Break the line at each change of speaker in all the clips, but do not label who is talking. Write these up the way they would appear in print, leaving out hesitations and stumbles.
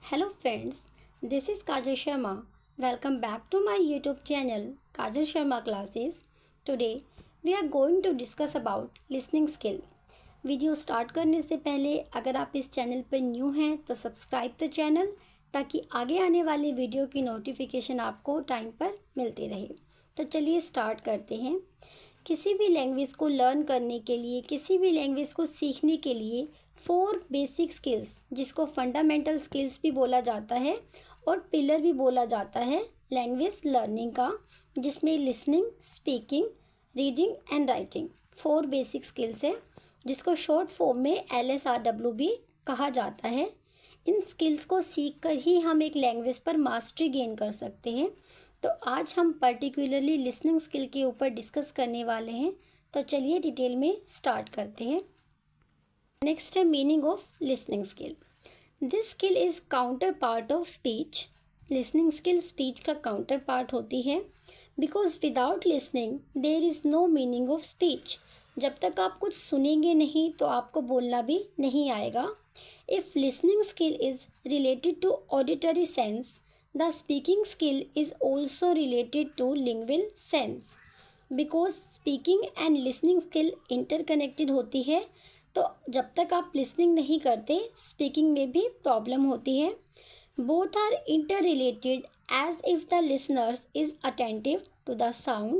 Hello friends, this is Kajal Sharma. Welcome back to my YouTube channel Kajal Sharma Classes. Today we are going to discuss about listening skill. Video start करने से पहले अगर आप इस channel पर new हैं तो subscribe the channel ताकि आगे आने वाले वीडियो की नोटिफिकेशन आपको टाइम पर मिलती रहे। तो चलिए स्टार्ट करते हैं। किसी भी लैंग्वेज को लर्न करने के लिए, किसी भी लैंग्वेज को सीखने के लिए 4 बेसिक स्किल्स, जिसको फंडामेंटल स्किल्स भी बोला जाता है और पिलर भी बोला जाता है लैंग्वेज लर्निंग का, जिसमें listening, speaking, reading and writing 4 basic skills है, जिसको शॉर्ट फॉर्म में LSRW भी कहा जाता है। इन स्किल्स को सीख कर ही हम एक लैंग्वेज पर मास्टरी गेन कर सकते हैं। तो आज हम पर्टिकुलरली लिसनिंग स्किल के ऊपर डिस्कस करने वाले हैं। तो चलिए डिटेल में स्टार्ट करते हैं। नेक्स्ट है meaning of listening skill. This skill is counterpart of speech. Listening skill speech का काउंटर पार्ट होती है, because without listening there is no meaning of speech. जब तक आप कुछ सुनेंगे नहीं तो आपको बोलना भी नहीं आएगा। If listening skill is related to auditory sense, the speaking skill is also related to lingual sense. Because speaking and listening skill interconnected होती है, तो जब तक आप लिसनिंग नहीं करते स्पीकिंग में भी प्रॉब्लम होती है। Both are interrelated, as if the listeners is attentive to the sound,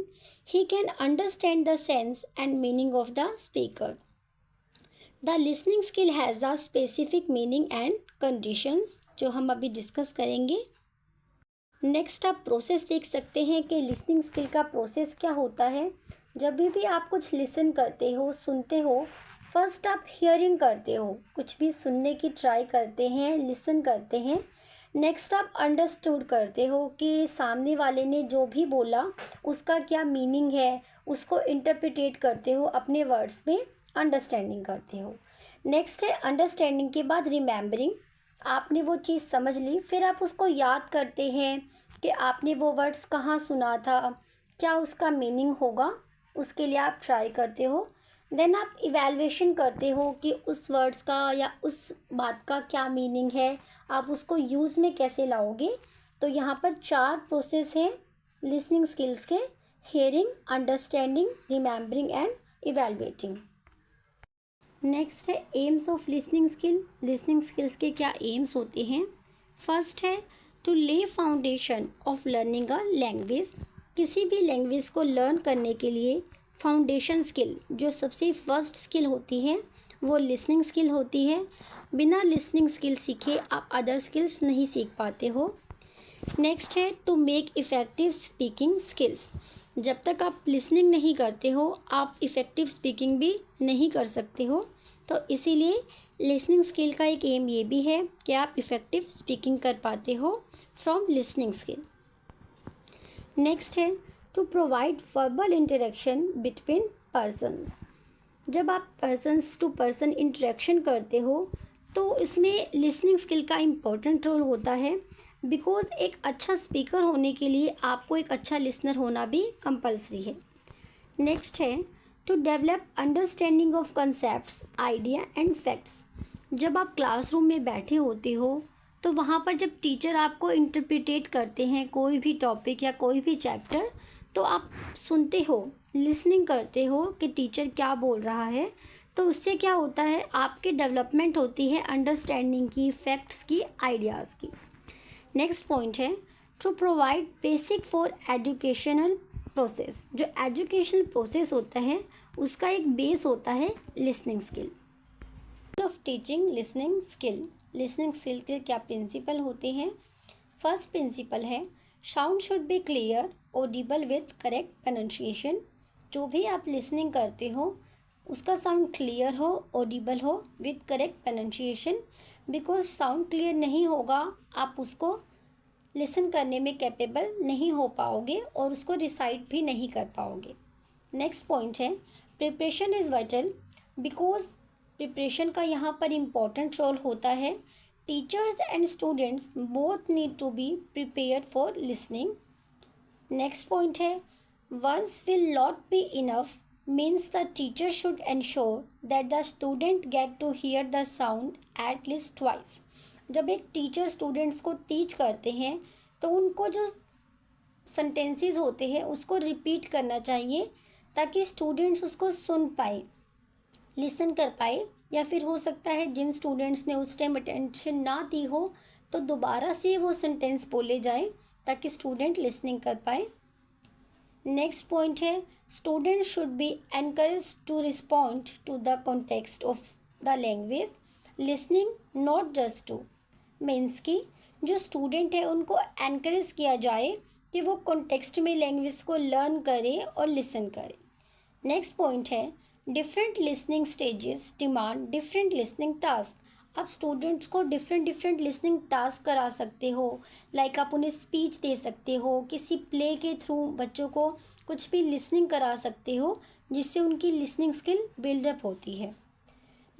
he can understand the sense and meaning of the speaker. The listening skill has a specific meaning and conditions, जो हम अभी discuss करेंगे। Next आप process देख सकते हैं कि listening skill का प्रोसेस क्या होता है। जब भी आप कुछ लिसन करते हो, सुनते हो, फर्स्ट आप हियरिंग करते हो, कुछ भी सुनने की ट्राई करते हैं, लिसन करते हैं। नेक्स्ट आप अंडरस्टूड करते हो कि सामने वाले ने जो भी बोला उसका क्या मीनिंग है, उसको इंटरप्रिटेट करते हो, अपने वर्ड्स में अंडरस्टैंडिंग करते हो। नेक्स्ट है अंडरस्टैंडिंग के बाद रिमेंबरिंग। आपने वो चीज़ समझ ली, फिर आप उसको याद करते हैं कि आपने वो वर्ड्स कहाँ सुना था, क्या उसका मीनिंग होगा, उसके लिए आप ट्राई करते हो। देन आप इवैल्यूएशन करते हो कि उस वर्ड्स का या उस बात का क्या मीनिंग है, आप उसको यूज़ में कैसे लाओगे। तो यहाँ पर 4 प्रोसेस हैं लिसनिंग स्किल्स के: hearing, understanding, remembering and evaluating. Next है aims of listening skill. Listening skills के क्या एम्स होते हैं। फर्स्ट है to lay foundation of learning a language. किसी भी लैंग्वेज को लर्न करने के लिए फाउंडेशन स्किल, जो सबसे फर्स्ट स्किल होती है, वो लिसनिंग स्किल होती है। बिना लिसनिंग स्किल सीखे आप अदर स्किल्स नहीं सीख पाते हो। नेक्स्ट है to make effective speaking skills. जब तक आप लिसनिंग नहीं करते हो आप इफ़ेक्टिव स्पीकिंग भी नहीं कर सकते हो। तो इसीलिए लिसनिंग स्किल का एक एम ये भी है कि आप इफ़ेक्टिव स्पीकिंग कर पाते हो फ्रॉम लिसनिंग स्किल। नेक्स्ट है to provide verbal interaction between persons. जब आप पर्सन्स टू पर्सन इंटरेक्शन करते हो तो इसमें लिसनिंग स्किल का इम्पोर्टेंट रोल होता है, बिकॉज एक अच्छा स्पीकर होने के लिए आपको एक अच्छा लिसनर होना भी कंपलसरी है। नेक्स्ट है to develop understanding of concepts, idea and facts. जब आप क्लासरूम में बैठे होते हो तो वहाँ पर जब टीचर आपको इंटरप्रिटेट करते हैं कोई भी टॉपिक या कोई भी चैप्टर, तो आप सुनते हो, लिसनिंग करते हो कि टीचर क्या बोल रहा है। तो उससे क्या होता है, आपकी डेवलपमेंट होती है अंडरस्टैंडिंग की, फैक्ट्स की, आइडियाज़ की। नेक्स्ट पॉइंट है to provide basic for educational process. जो एजुकेशनल प्रोसेस होता है उसका एक बेस होता है listening skill. Of teaching listening skill. Listening skill के क्या प्रिंसिपल होते हैं। फर्स्ट प्रिंसिपल है sound should be clear, audible with correct pronunciation. जो भी आप लिसनिंग करते हो उसका साउंड क्लियर हो, ऑडिबल हो, with correct pronunciation. Because sound clear नहीं होगा आप उसको लिसन करने में कैपेबल नहीं हो पाओगे और उसको रिसाइट भी नहीं कर पाओगे। नेक्स्ट पॉइंट है preparation is vital. Because preparation का यहाँ पर इम्पॉर्टेंट रोल होता है। Teachers and students both need to be prepared for listening. Next point है once will not be enough, means the teacher should ensure that the student get to hear the sound at least twice. जब एक teacher students को teach करते हैं तो उनको जो sentences होते हैं उसको रिपीट करना चाहिए ताकि स्टूडेंट्स उसको सुन पाए, लिसन कर पाए, या फिर हो सकता है जिन स्टूडेंट्स ने उस टाइम अटेंशन ना दी हो तो दोबारा से वो सेंटेंस बोले जाए ताकि स्टूडेंट लिसनिंग कर पाए। नेक्स्ट पॉइंट है student should be encourage to respond to the context of the language listening not just to, means कि जो स्टूडेंट है उनको एनकरेज किया जाए कि वो कॉन्टेक्स्ट में लैंग्वेज को लर्न करे और लिसन करे। नेक्स्ट पॉइंट है different listening stages demand different listening task. आप स्टूडेंट्स को डिफरेंट लिसनिंग टास्क करा सकते हो, लाइक आप उन्हें स्पीच दे सकते हो, किसी प्ले के थ्रू बच्चों को कुछ भी लिसनिंग करा सकते हो जिससे उनकी लिसनिंग स्किल बिल्डअप होती है।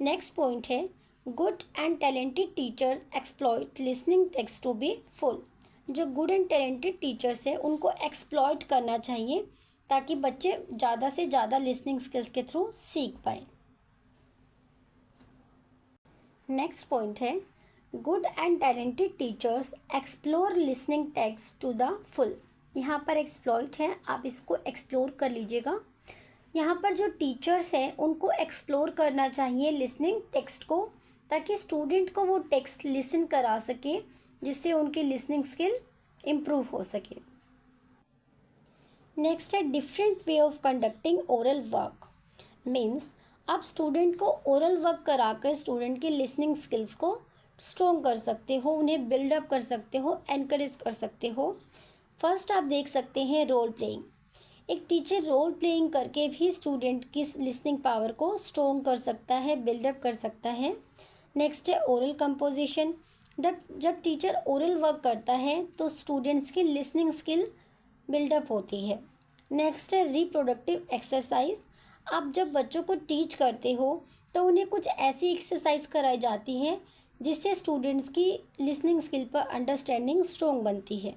नेक्स्ट पॉइंट है good and talented teachers exploit listening text to be full. जो गुड एंड टैलेंटेड टीचर्स है उनको एक्सप्लॉइट करना चाहिए ताकि बच्चे ज़्यादा से ज़्यादा लिसनिंग स्किल्स के थ्रू सीख पाए। नेक्स्ट पॉइंट है good and talented teachers explore listening text to the full. यहाँ पर एक्सप्लॉइट है, आप इसको एक्सप्लोर कर लीजिएगा। यहाँ पर जो टीचर्स हैं उनको एक्सप्लोर करना चाहिए लिसनिंग टेक्स्ट को ताकि स्टूडेंट को वो टेक्स्ट लिसन करा सके जिससे उनकी लिसनिंग स्किल इम्प्रूव हो सके। नेक्स्ट है different way of conducting oral work, means आप स्टूडेंट को ओरल वर्क कराकर स्टूडेंट की लिसनिंग स्किल्स को स्ट्रॉन्ग कर सकते हो, उन्हें बिल्डअप कर सकते हो, एनकरेज कर सकते हो। फर्स्ट आप देख सकते हैं रोल प्लेइंग। एक टीचर रोल प्लेइंग करके भी स्टूडेंट की लिसनिंग पावर को स्ट्रॉन्ग कर सकता है, बिल्डअप कर सकता है। नेक्स्ट है ओरल कंपोजिशन। जब टीचर ओरल वर्क करता है तो स्टूडेंट्स की लिसनिंग स्किल बिल्डअप होती है। नेक्स्ट है रिप्रोडक्टिव एक्सरसाइज। आप जब बच्चों को टीच करते हो तो उन्हें कुछ ऐसी एक्सरसाइज कराई जाती है जिससे स्टूडेंट्स की लिसनिंग स्किल पर अंडरस्टैंडिंग स्ट्रॉन्ग बनती है।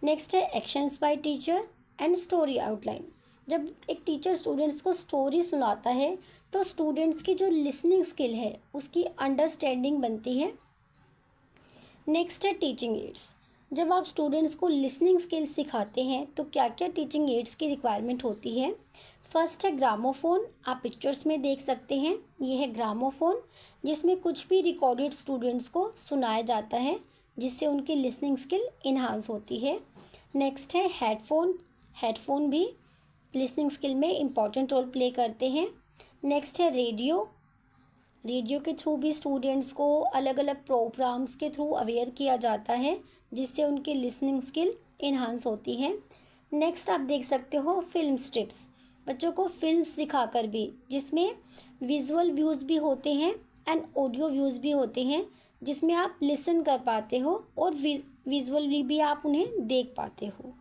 नेक्स्ट है actions by teacher and story outline. जब एक टीचर स्टूडेंट्स को स्टोरी सुनाता है तो स्टूडेंट्स की जो लिसनिंग स्किल है उसकी अंडरस्टैंडिंग बनती है। नेक्स्ट है टीचिंग एड्स। जब आप स्टूडेंट्स को लिसनिंग स्किल सिखाते हैं तो क्या क्या टीचिंग एड्स की रिक्वायरमेंट होती है। फर्स्ट है ग्रामोफोन, आप पिक्चर्स में देख सकते हैं, ये है ग्रामोफोन जिसमें कुछ भी रिकॉर्डेड स्टूडेंट्स को सुनाया जाता है जिससे उनकी लिसनिंग स्किल इन्हांस होती है। नेक्स्ट है हेडफोन, हेडफोन भी लिसनिंग स्किल में इम्पॉर्टेंट रोल प्ले करते हैं। नेक्स्ट है रेडियो, रेडियो के थ्रू भी स्टूडेंट्स को अलग अलग प्रोग्राम्स के थ्रू अवेयर किया जाता है जिससे उनकी लिसनिंग स्किल इन्हांस होती है। नेक्स्ट आप देख सकते हो फिल्म स्ट्रिप्स, बच्चों को फिल्म्स दिखाकर भी जिसमें विजुअल व्यूज़ भी होते हैं एंड ऑडियो व्यूज़ भी होते हैं जिसमें आप लिसन कर पाते हो और विजुअली भी आप उन्हें देख पाते हो।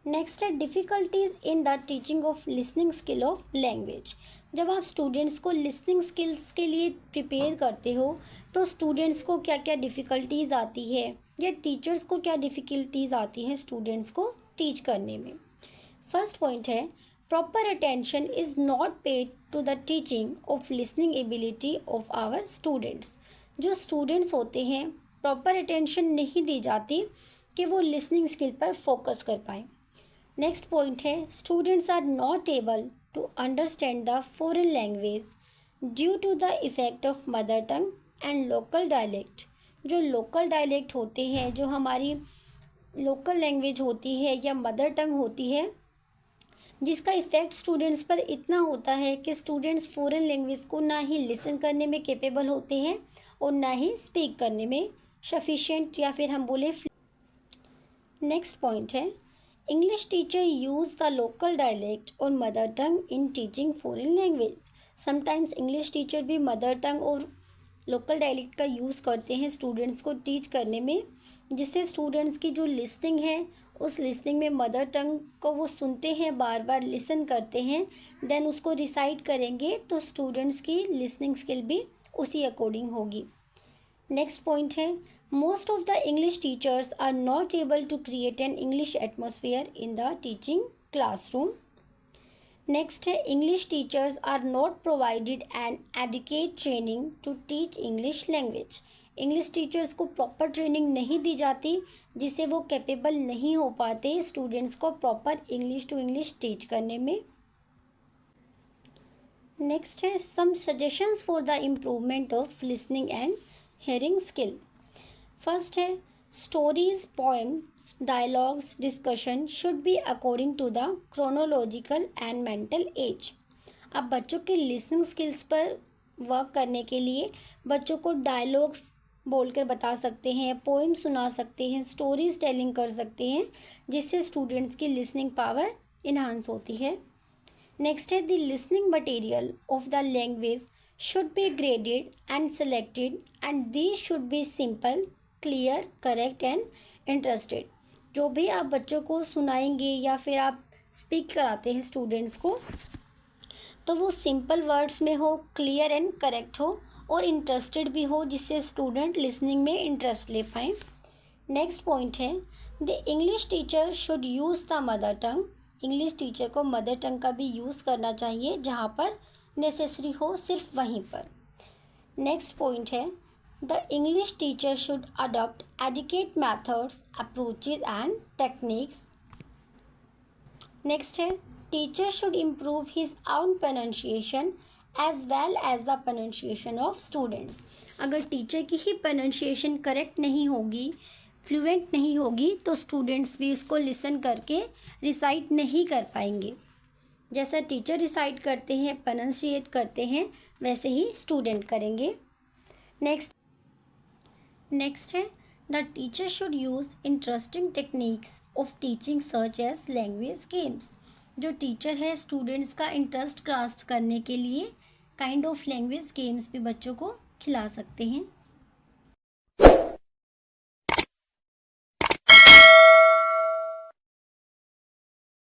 नेक्स्ट है difficulties in the teaching of listening skill of language. जब आप स्टूडेंट्स को लिसनिंग स्किल्स के लिए प्रिपेयर करते हो तो स्टूडेंट्स को क्या क्या डिफ़िकल्टीज़ आती है या टीचर्स को क्या डिफ़िकल्टीज़ आती हैं स्टूडेंट्स को टीच करने में। फर्स्ट पॉइंट है proper attention is not paid to the teaching of listening ability of our students. जो स्टूडेंट्स होते हैं प्रॉपर अटेंशन नहीं दी जाती कि वो लिसनिंग स्किल पर फोकस कर पाएँ। नेक्स्ट पॉइंट है students are not able to understand the foreign language due to the effect of mother tongue and local dialect. जो लोकल डायलेक्ट होते हैं, जो हमारी लोकल लैंग्वेज होती है या मदर टंग होती है, जिसका इफ़ेक्ट स्टूडेंट्स पर इतना होता है कि स्टूडेंट्स फॉरेन लैंग्वेज को ना ही लिसन करने में कैपेबल होते हैं और ना ही स्पीक करने में सफिशिएंट या फिर हम बोले। नेक्स्ट पॉइंट है English teacher use the local dialect or mother tongue in teaching foreign language. Sometimes English teacher भी mother tongue और local dialect का यूज़ करते हैं स्टूडेंट्स को टीच करने में, जिससे स्टूडेंट्स की जो लिसनिंग है उस लिसनिंग में मदर टंग को वो सुनते हैं, बार बार लिसन करते हैं, देन उसको रिसाइट करेंगे तो स्टूडेंट्स की लिसनिंग स्किल भी उसी अकॉर्डिंग होगी। नेक्स्ट पॉइंट है most of the English teachers are not able to create an English atmosphere in the teaching classroom. Next है English teachers are not provided an adequate training to teach English language. English teachers को proper training नहीं दी जाती, जिससे वो capable नहीं हो पाते स्टूडेंट्स को proper English to English teach करने में। नेक्स्ट है some suggestions for the improvement of listening and hearing skill. First है stories, poems, dialogues, discussion should be according to the chronological and mental age. अब बच्चों के listening skills पर work करने के लिए बच्चों को डायलॉग्स बोलकर बता सकते हैं, पोएम सुना सकते हैं, स्टोरीज टेलिंग कर सकते हैं, जिससे स्टूडेंट्स की लिसनिंग पावर इन्हांस होती है। नेक्स्ट है the listening material of the language should be graded and selected and these should be simple, clear, correct and interested. जो भी आप बच्चों को सुनाएंगे या फिर आप स्पीक कराते हैं स्टूडेंट्स को, तो वो सिंपल वर्ड्स में हो, क्लियर एंड करेक्ट हो और इंटरेस्टेड भी हो, जिससे स्टूडेंट लिसनिंग में इंटरेस्ट ले पाएँ। नेक्स्ट पॉइंट है the English teacher should use the mother tongue. English teacher को मदर टंग का भी यूज़ करना चाहिए, जहाँ पर नेसेसरी हो सिर्फ वहीं पर। नेक्स्ट पॉइंट है the English teacher should adopt adequate methods, approaches and techniques. Next है teacher should improve his own pronunciation as well as the pronunciation of students. अगर टीचर की ही प्रोनाउंसिएशन करेक्ट नहीं होगी, फ्लुएंट नहीं होगी, तो स्टूडेंट्स भी उसको लिसन करके रिसाइट नहीं कर पाएंगे। जैसा टीचर रिसाइट करते हैं, प्रोनाउंसिएट करते हैं, वैसे ही स्टूडेंट करेंगे। नेक्स्ट है the teacher should use interesting techniques of teaching such as language games. जो टीचर है स्टूडेंट्स का इंटरेस्ट ग्रास्प करने के लिए काइंड ऑफ लैंग्वेज गेम्स भी बच्चों को खिला सकते हैं।